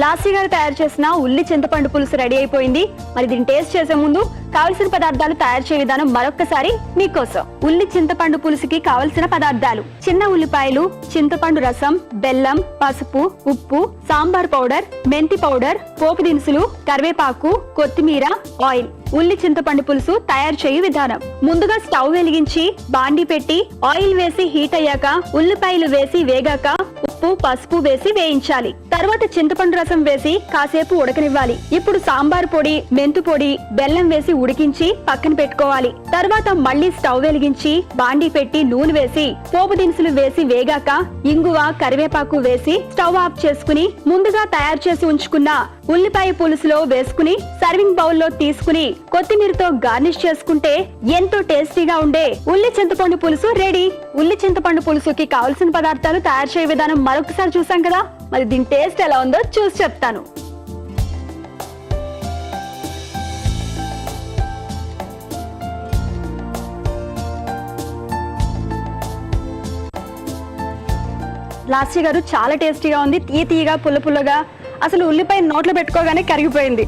G: లాస్య గారు తయారు చేసిన ఉల్లి చింతపండు పులుసు రెడీ అయిపోయింది. మరి దీన్ని టేస్ట్ చేసే ముందు కావలసిన పదార్థాలు తయారు చేయ విధానం మరొక్కసారి మీకోసం. ఉల్లి చింతపండు పులుసుకి కావలసిన పదార్థాలు: చిన్న ఉల్లిపాయలు, చింతపండు రసం, బెల్లం, పసుపు, ఉప్పు, సాంబార్ పౌడర్, మెంతి పౌడర్, పోపు దినుసులు, కరివేపాకు, కొత్తిమీర, ఆయిల్. ఉల్లి చింతపండు పులుసు తయారు చేయు విధానం: ముందుగా స్టవ్ వెలిగించి బాండి పెట్టి ఆయిల్ వేసి హీట్ అయ్యాక ఉల్లిపాయలు వేసి వేగాక ఉప్పు, పసుపు వేసి వేయించాలి. తర్వాత చింతపండు రసం వేసి కాసేపు ఉడకనివ్వాలి. ఇప్పుడు సాంబార్ పొడి, మెంతు పొడి, బెల్లం వేసి ఉడికించి పక్కన పెట్టుకోవాలి. తర్వాత మళ్ళీ స్టవ్ వెలిగించి బాండి పెట్టి నూనె వేసి పోపు దినుసులు వేసి వేగాక ఇంగువ, కరివేపాకు వేసి స్టవ్ ఆఫ్ చేసుకుని ముందుగా తయారు చేసి ఉంచుకున్న ఉల్లిపాయ పులుసులో వేసుకుని సర్వింగ్ బౌల్ లో తీసుకుని కొత్తిమీరతో గార్నిష్ చేసుకుంటే ఎంతో టేస్టీగా ఉండే ఉల్లి చింతపండు పులుసు రెడీ. ఉల్లి చింతపండు పులుసుకి కావలసిన పదార్థాలు తయారు చేయ విధానం మరొకసారి చూసాం కదా, మరి దీని టేస్ట్ ఎలా ఉందో చూసి చెప్తాను. లాస్య గారు, చాలా టేస్టీగా ఉంది, తీయగా పుల్ల పుల్లగా, అసలు ఉల్లిపాయ నోట్లో పెట్టుకోగానే కరిగిపోయింది.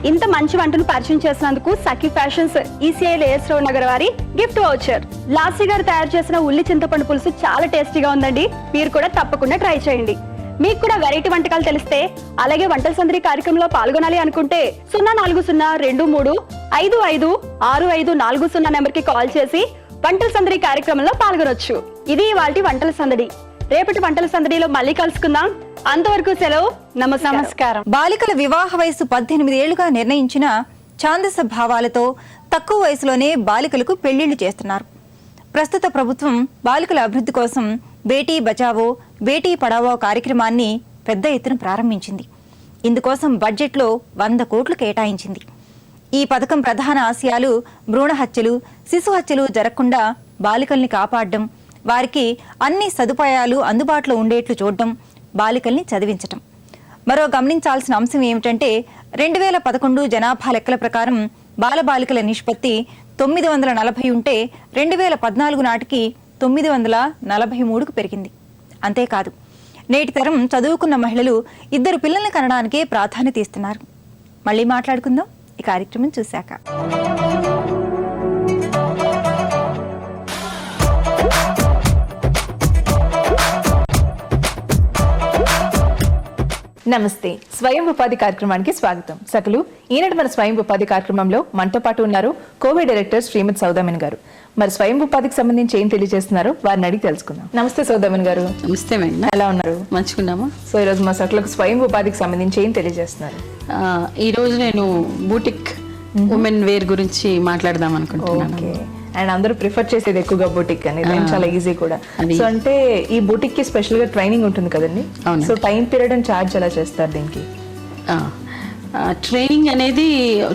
G: ఇంత మంచి వంటను పరిచయం చేసినందుకు సఖీ ఫ్యాషన్స్ ఈసీఐ ఏఎస్ రావు నగర్ వారి గిఫ్ట్ వౌచర్. లాస్య గారు తయారు చేసిన ఉల్లి చింతపండు పులుసు చాలా టేస్టీగా ఉందండి, మీరు కూడా తప్పకుండా ట్రై చేయండి. మీకు కూడా వెరైటీ వంటకాలు తెలిస్తే, అలాగే వంటల సందడి కార్యక్రమంలో పాల్గొనాలి అనుకుంటే 04023556540 నెంబర్ కి కాల్ చేసి వంటల సందడి కార్యక్రమంలో పాల్గొనొచ్చు. ఇది ఇవాల్టి వంటల సందడి. రేపటి వంటల సందడిలో మళ్ళీ కలుసుకుందాం. అంతవరకు సెలవు. నమస్కారం.
A: బాలికల వివాహ వయసు 18 ఏళ్లుగా నిర్ణయించిన ఛాందస భావాలతో తక్కువ వయసులోనే బాలికలకు పెళ్లిళ్లు చేస్తున్నారు. ప్రస్తుత ప్రభుత్వం బాలికల అభివృద్ధి కోసం బేటీ బచావో, బేటీ పడావో కార్యక్రమాన్ని పెద్ద ఎత్తున ప్రారంభించింది. ఇందుకోసం బడ్జెట్లో 100 కోట్లు కేటాయించింది. ఈ పథకం ప్రధాన ఆశయాలు భ్రూణ హత్యలు, శిశు హత్యలు జరగకుండా బాలికల్ని కాపాడడం, వారికి అన్ని సదుపాయాలు అందుబాటులో ఉండేట్లు చూడడం, బాలికల్ని చదివించటం. మరో గమనించాల్సిన అంశం ఏమిటంటే 2011 జనాభా లెక్కల ప్రకారం బాలబాలికల నిష్పత్తి 940 ఉంటే 2014 నాటికి 943కు పెరిగింది. అంతేకాదు, నేటి తరం చదువుకున్న మహిళలు 2 పిల్లల్ని కనడానికే ప్రాధాన్యత ఇస్తున్నారు. మళ్ళీ మాట్లాడుకుందాం ఈ కార్యక్రమం చూశాక.
I: నమస్తే, స్వయం ఉపాధి కార్యక్రమానికి స్వాగతం. సకలు ఈనాటి మన స్వయం ఉపాధి కార్యక్రమంలో మనతో పాటు ఉన్నారు కోవే డైరెక్టర్ శ్రీమతి సౌదామిని గారు. మరి స్వయం ఉపాధికి సంబంధించి ఏం తెలియజేస్తున్నారో వారిని అడిగి తెలుసుకుందాం. నమస్తే సౌదామిని గారు.
J: నమస్తే మేడం,
I: ఎలా ఉన్నారు?
J: మంచుకున్నామా.
I: సో ఈరోజు మా సకలకు స్వయం ఉపాధికి సంబంధించి ఏం తెలియజేస్తున్నారు?
J: ఈరోజు నేను బూటిక్ ఉమెన్ వేర్ గురించి మాట్లాడదాం అనుకుంటున్నాను.
I: అండ్ అందరూ ప్రిఫర్ చేసేది ఎక్కువగా బూటిక్ అనేది, చాలా ఈజీ కూడా. సో అంటే ఈ బూటిక్ కి స్పెషల్ గా ట్రైనింగ్ ఉంటుంది కదండి. So time period and charge ఎలా చేస్తారు దీనికి?
J: ట్రైనింగ్ అనేది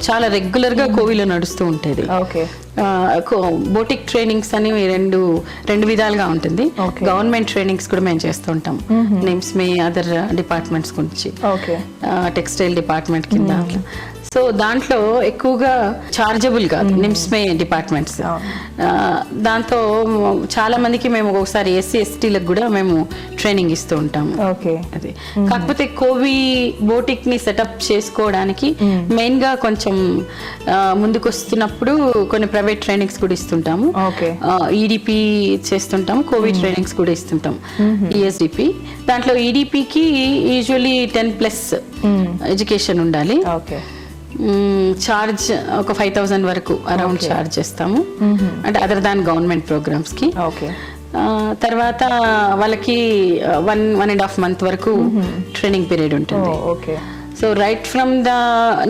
J: చాలా రెగ్యులర్ గా కోవిలో నడుస్తూ ఉంటుంది.
I: ఓకే.
J: బోటిక్ ట్రైనింగ్స్ అని రెండు విధాలుగా ఉంటుంది. గవర్నమెంట్ ట్రైనింగ్స్ కూడా మేము చేస్తూ ఉంటాం. నేమ్స్ మీ అదర్ డిపార్ట్మెంట్స్ గురించి, టెక్స్టైల్ డిపార్ట్మెంట్ కింద. సో దాంట్లో ఎక్కువగా చార్జబుల్ కాదు నిమ్స్మే డిపార్ట్మెంట్స్. దాంతో చాలా మందికి మేము ఒకసారి ఎస్సీ ఎస్టీలకు కూడా మేము ట్రైనింగ్ ఇస్తూ ఉంటాము. అది కాకపోతే కోవి బోటిక్ ని సెటప్ చేసుకోవడానికి మెయిన్ గా కొంచెం ముందుకు వస్తున్నప్పుడు కొన్ని ప్రైవేట్ ట్రైనింగ్స్ కూడా ఇస్తుంటాము. ఈడిపి చేస్తుంటాము, కోవిడ్ ట్రైనింగ్స్ కూడా ఇస్తుంటాం. ఈఎస్డిపి దాంట్లో ఈడిపికి యూజువల్లీ 10+ ఎడ్యుకేషన్ ఉండాలి. చార్జ్ ఒక 5,000 వరకు అరౌండ్ చార్జ్ చేస్తాము, అంటే అదర్ దాన్ గవర్నమెంట్ ప్రోగ్రామ్స్ కి. తర్వాత వాళ్ళకి 1.5 month వరకు ట్రైనింగ్ పీరియడ్ ఉంటుంది. సో రైట్ ఫ్రమ్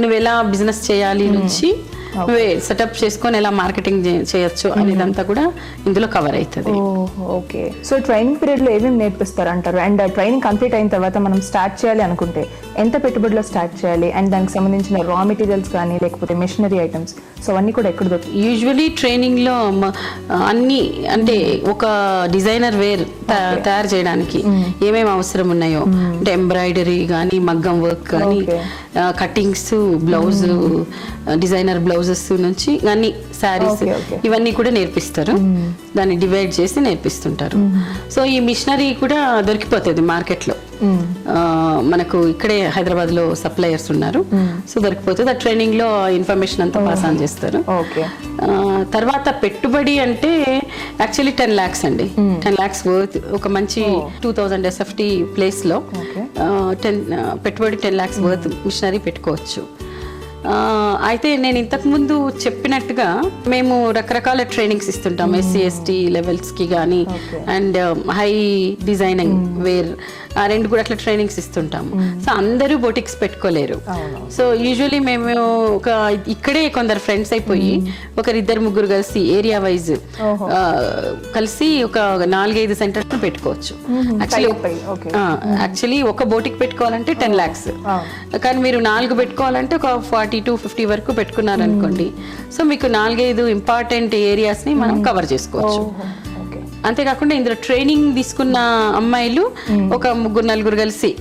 J: నువ్వు ఎలా బిజినెస్ చేయాలి నుంచి నువ్వే సెటప్ చేసుకొని ఎలా మార్కెటింగ్ చేయొచ్చు అనేదంతా కూడా ఇందులో కవర్ అవుతుంది.
I: ఓకే. సో ట్రైనింగ్ పీరియడ్ లో ఏమేమి నేర్పిస్తారు అంటారు? అండ్ ట్రైనింగ్ కంప్లీట్ అయిన తర్వాత మనం స్టార్ట్ చేయాలి అనుకుంటే ఎంత పెట్టుబడిలో స్టార్ట్ చేయాలి? అండ్ దానికి సంబంధించిన రా మెటీరియల్స్ కానీ లేకపోతే మెషినరీ ఐటమ్స్, సో అవన్నీ కూడా ఎక్కడ దొరుకుతాయి?
J: యూజువలీ ట్రైనింగ్ లో అన్ని, అంటే ఒక డిజైనర్ వేర్ తయారు చేయడానికి ఏమేమి అవసరం ఉన్నాయో, అంటే ఎంబ్రాయిడరీ కానీ, మగ్గం వర్క్ కానీ, కటింగ్స్, బ్లౌజ్, డిజైనర్ బ్లౌజెస్ నుంచి అన్ని, శారీస్, ఇవన్నీ కూడా నేర్పిస్తారు. దాన్ని డివైడ్ చేసి నేర్పిస్తుంటారు. సో ఈ మిషనరీ కూడా దొరికిపోతుంది మార్కెట్లో. మనకు ఇక్కడే హైదరాబాద్లో సప్లయర్స్ ఉన్నారు. సో దొరికిపోతుంది. ఆ ట్రైనింగ్లో ఇన్ఫర్మేషన్ అంతా పాస్ ఆన్ చేస్తారు. తర్వాత పెట్టుబడి అంటే యాక్చువల్లీ 10 lakhs అండి. 10 lakhs వర్త్ ఒక మంచి 2000 SFT ప్లేస్లో పెట్టుబడి 10 lakhs వర్త్ మిషనరీ పెట్టుకోవచ్చు. అయితే నేను ఇంతకుముందు చెప్పినట్టుగా మేము రకరకాల ట్రైనింగ్స్ ఇస్తుంటాం SC ST లెవెల్స్కి కానీ అండ్ హై డిజైనింగ్ వేర్ ఆ రెండు కూడా అట్లా ట్రైనింగ్స్ ఇస్తుంటాము. సో అందరూ బొటిక్స్ పెట్టుకోలేరు. సో యూజువలీ మేము ఒక ఇక్కడే కొందరు ఫ్రెండ్స్ అయిపోయి ఒకరిద్దరు ముగ్గురు కలిసి ఏరియా వైజ్ కలిసి ఒక 4-5 సెంటర్స్ పెట్టుకోవచ్చు. యాక్చువల్లీ ఒక బొటిక్ పెట్టుకోవాలంటే 10 lakhs, కానీ మీరు 4 పెట్టుకోవాలంటే ఒక 40 to 50 వరకు పెట్టుకున్నారనుకోండి. సో మీకు 4-5 ఇంపార్టెంట్ ఏరియాస్ ని మనం కవర్ చేసుకోవచ్చు. అంతేకాకుండా ఇందులో ట్రైనింగ్ తీసుకున్న అమ్మాయిలు ఒక 3-4 కలిసి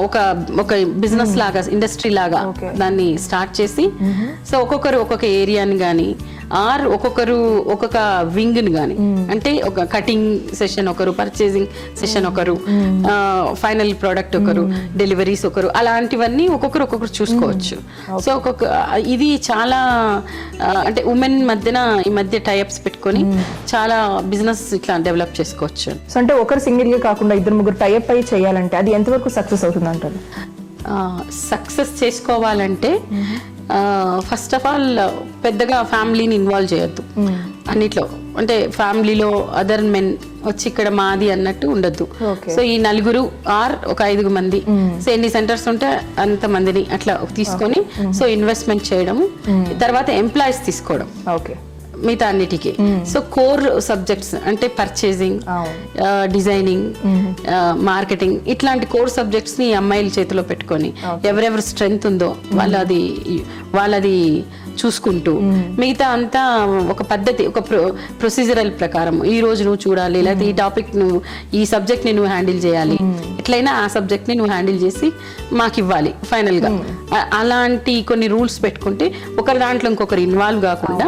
J: ఒక బిజినెస్ లాగా ఇండస్ట్రీ లాగా దాన్ని స్టార్ట్ చేసి సో ఒక్కొక్కరు ఒక్కొక్క ఏరియాని కానీ ఆర్ ఒక్కొక్కరు ఒక్కొక్క వింగ్ ని కానీ అంటే ఒక కటింగ్ సెషన్ ఒకరు, పర్చేసింగ్ సెషన్ ఒకరు, ఫైనల్ ప్రోడక్ట్ ఒకరు, డెలివరీస్ ఒకరు, అలాంటివన్నీ ఒక్కొక్కరు చూసుకోవచ్చు. సో ఇది చాలా అంటే ఉమెన్ మధ్యన ఈ మధ్య టైఅప్స్ పెట్టుకొని చాలా బిజినెస్ ఇట్లా డెవలప్ చేసుకోవచ్చు.
I: సో అంటే ఒకరు సింగిల్ గా కాకుండా 2-3 టైఅప్ అయి చేయాలంటే అది ఎంతవరకు సక్సెస్ అవుతుంది అంటారు?
J: సక్సెస్ చేసుకోవాలంటే ఫస్ట్ ఆఫ్ ఆల్ పెద్దగా ఫ్యామిలీని ఇన్వాల్వ్ చేయొద్దు అన్నిట్లో. అంటే ఫ్యామిలీలో అదర్ మెన్ వచ్చి ఇక్కడ మాది అన్నట్టు ఉండొద్దు. సో ఈ 4 ఆర్ ఒక 5 మంది, సో ఎన్ని సెంటర్స్ ఉంటే అంత మందిని అట్లా తీసుకొని సో ఇన్వెస్ట్మెంట్ చేయడం, తర్వాత ఎంప్లాయీస్ తీసుకోవడం మిగతా అన్నిటికీ. సో కోర్ సబ్జెక్ట్స్ అంటే పర్చేసింగ్, డిజైనింగ్, మార్కెటింగ్ ఇట్లాంటి కోర్ సబ్జెక్ట్స్ ని అమ్మాయిల చేతిలో పెట్టుకొని ఎవరెవరు స్ట్రెంగ్త్ ఉందో వాళ్ళది చూసుకుంటూ మిగతా అంతా ఒక పద్ధతి, ఒక ప్రొసీజరల్ ప్రకారం ఈ రోజు నువ్వు చూడాలి, లేకపోతే ఈ టాపిక్ నువ్వు ఈ సబ్జెక్ట్ ని నువ్వు హ్యాండిల్ చేయాలి, ఎట్లయినా ఆ సబ్జెక్ట్ ని నువ్వు హ్యాండిల్ చేసి మాకు ఇవ్వాలి ఫైనల్ గా. అలాంటి కొన్ని రూల్స్ పెట్టుకుంటే ఒకరి దాంట్లో ఇంకొకరు ఇన్వాల్వ్ కాకుండా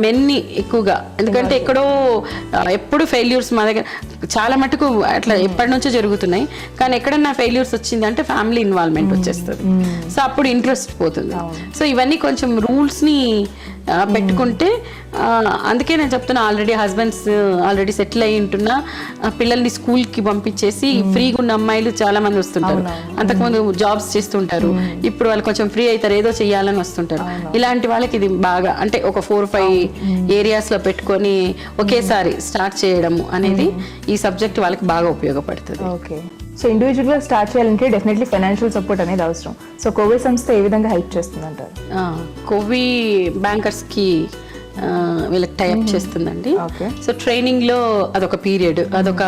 J: మెన్ని ఎక్కువగా, ఎందుకంటే ఎక్కడో ఎప్పుడు ఫెయిల్యూర్స్ మా దగ్గర చాలా మటుకు అట్లా ఎప్పటి నుంచో జరుగుతున్నాయి, కానీ ఎక్కడన్నా ఫెయిల్యూర్స్ వచ్చిందంటే ఫ్యామిలీ ఇన్వాల్వ్మెంట్ వచ్చేస్తుంది. సో అప్పుడు ఇంట్రెస్ట్ పోతుంది. సో ఇవన్నీ కొంచెం రూల్స్ ని పెట్టుకుంటే, అందుకే నేను చెప్తున్నా ఆల్రెడీ హస్బెండ్స్ ఆల్రెడీ సెటిల్ అయి ఉంటున్నా పిల్లల్ని స్కూల్ కి పంపించేసి ఫ్రీగా ఉన్న అమ్మాయిలు చాలా మంది వస్తుంటారు. అంతకుముందు జాబ్స్ చేస్తుంటారు, ఇప్పుడు వాళ్ళు కొంచెం ఫ్రీ అవుతారు, ఏదో చెయ్యాలని వస్తుంటారు. ఇలాంటి వాళ్ళకి ఇది బాగా అంటే ఒక 4-5 ఏరియాస్ లో పెట్టుకొని ఒకేసారి స్టార్ట్ చేయడం అనేది ఈ సబ్జెక్ట్ వాళ్ళకి బాగా ఉపయోగపడుతుంది.
I: సో ఇండివిజువల్ గా స్టార్ట్ చేయాలంటే డెఫినెట్లీ ఫైనాన్షియల్ సపోర్ట్ అనేది అవసరం. సో కోవి సంస్థ ఏ విధంగా హెల్ప్ చేస్తుంది అంటారు?
J: కోవి బ్యాంకర్స్ కి వీళ్ళకి టైప్ చేస్తుందండి. సో ట్రైనింగ్ లో అదొక పీరియడ్, అదొక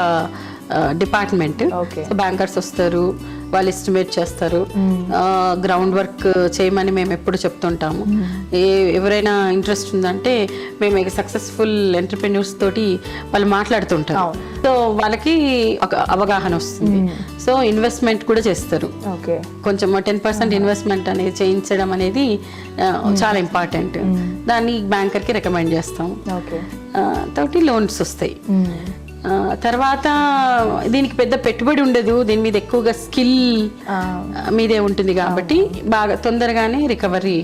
J: డిపార్ట్మెంట్. సో బ్యాంకర్స్ వస్తారు, వాళ్ళు ఎస్టిమేట్ చేస్తారు, గ్రౌండ్ వర్క్ చేయమని మేము ఎప్పుడు చెప్తుంటాము. ఎవరైనా ఇంట్రెస్ట్ ఉందంటే మేము సక్సెస్ఫుల్ ఎంటర్‌ప్రెన్యూర్స్ తోటి వాళ్ళు మాట్లాడుతుంటారు. సో వాళ్ళకి ఒక అవగాహన వస్తుంది. సో ఇన్వెస్ట్మెంట్ కూడా చేస్తారు. కొంచెం 10% ఇన్వెస్ట్మెంట్ అనేది చేయించడం అనేది చాలా ఇంపార్టెంట్. దాన్ని బ్యాంకర్కి రికమెండ్ చేస్తాం. తోటి లోన్స్ వస్తాయి. తర్వాత దీనికి పెద్ద పెట్టుబడి ఉండదు, దీని మీద ఎక్కువగా స్కిల్ మీదే ఉంటుంది కాబట్టి బాగా తొందరగానే రికవరీ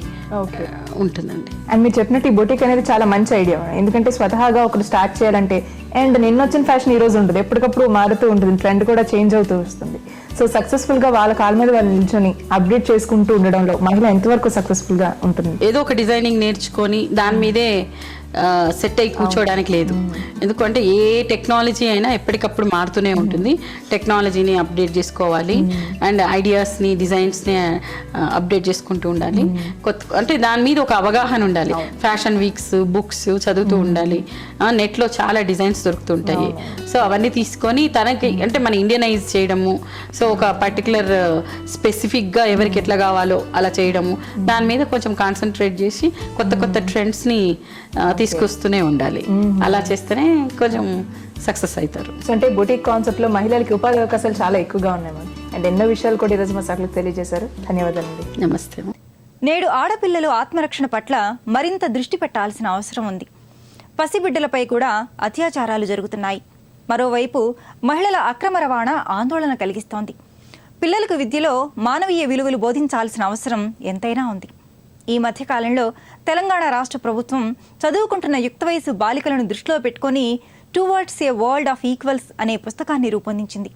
J: ఉంటుందండి.
I: అండ్ మీరు చెప్పినట్టు ఈ బొటిక్ అనేది చాలా మంచి ఐడియా, ఎందుకంటే స్వతహాగా ఒకరు స్టార్ట్ చేయాలంటే అండ్ నిన్న వచ్చిన ఫ్యాషన్ ఈ రోజు ఉంటుంది, ఎప్పటికప్పుడు మారుతూ ఉంటుంది, ట్రెండ్ కూడా చేంజ్ అవుతూ వస్తుంది. సో సక్సెస్ఫుల్ గా వాళ్ళ కాళ్ళ మీద వాళ్ళు నిల్చొని అప్డేట్ చేసుకుంటూ ఉండడంలో మహిళ ఎంతవరకు సక్సెస్ఫుల్ గా ఉంటుంది?
J: ఏదో ఒక డిజైనింగ్ నేర్చుకొని దాని మీదే సెట్ అయి కూర్చోవడానికి లేదు. ఎందుకంటే ఏ టెక్నాలజీ అయినా ఎప్పటికప్పుడు మారుతూనే ఉంటుంది. టెక్నాలజీని అప్డేట్ చేసుకోవాలి అండ్ ఐడియాస్ని, డిజైన్స్ని అప్డేట్ చేసుకుంటూ ఉండాలి. అంటే దాని మీద ఒక అవగాహన ఉండాలి. ఫ్యాషన్ వీక్స్, బుక్స్ చదువుతూ ఉండాలి. నెట్లో చాలా డిజైన్స్ దొరుకుతుంటాయి. సో అవన్నీ తీసుకొని తనకి అంటే మన ఇండియనైజ్ చేయడము, సో ఒక పర్టికులర్ స్పెసిఫిక్గా ఎవరికి ఎట్లా కావాలో అలా చేయడము, దాని మీద కొంచెం కాన్సన్ట్రేట్ చేసి కొత్త కొత్త ట్రెండ్స్ని తీసుకొస్తూనే ఉండాలి. అలా చేస్తేనే కొంచెం సక్సెస్ అవుతారు.
I: సో అంటే బొటిక్ కాన్సెప్ట్ లో మహిళలకి ఉపాధి అవకాశాలు చాలా ఎక్కువగా ఉన్నాయి అండ్ ఎన్నో విషయాలు కూడా ఈరోజు మా సభలకు తెలియజేశారు. ధన్యవాదాలండి.
J: నమస్తే.
A: నేడు ఆడపిల్లలు ఆత్మరక్షణ పట్ల మరింత దృష్టి పెట్టాల్సిన అవసరం ఉంది. పసిబిడ్డలపై కూడా అత్యాచారాలు జరుగుతున్నాయి. మరోవైపు మహిళల అక్రమ రవాణా ఆందోళన కలిగిస్తోంది. పిల్లలకు విద్యలో మానవీయ విలువలు బోధించాల్సిన అవసరం ఎంతైనా ఉంది. ఈ మధ్యకాలంలో తెలంగాణ రాష్ట్ర ప్రభుత్వం చదువుకుంటున్న యుక్త వయసు బాలికలను దృష్టిలో పెట్టుకొని towards a world of equals అనే పుస్తకాన్ని రూపొందించింది.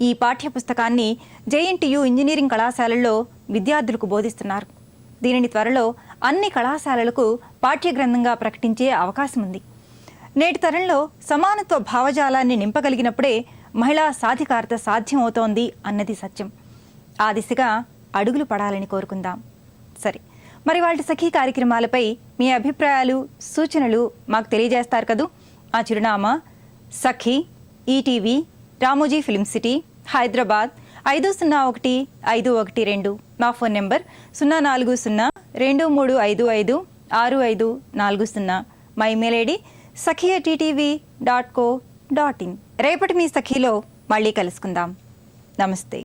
A: ఈ పాఠ్య పుస్తకాన్ని JNTU ఇంజనీరింగ్ కళాశాలల్లో విద్యార్థులకు బోధిస్తున్నారు. దీనిని త్వరలో అన్ని కళాశాలలకు పాఠ్య గ్రంథంగా ప్రకటించే అవకాశం ఉంది. నేటి తరంలో సమానత్వ భావజాలాన్ని నింపగలిగినప్పుడే మహిళా సాధికారత సాధ్యమవుతోంది అన్నది సత్యం. ఆ దిశగా అడుగులు పడాలని కోరుకుందాం. సరే, మరి వాళ్ళ సఖీ కార్యక్రమాలపై మీ అభిప్రాయాలు, సూచనలు మాకు తెలియజేస్తారు కదూ. ఆ చిరునామా Sakhi, ETV, Ramoji film city, Hyderabad 501512. మా ఫోన్ నెంబర్ 04023556540. మా ఇమెయిల్ ఐడి sakhi@ttv.co.in. రేపటి మీ సఖీలో మళ్ళీ కలుసుకుందాం. నమస్తే.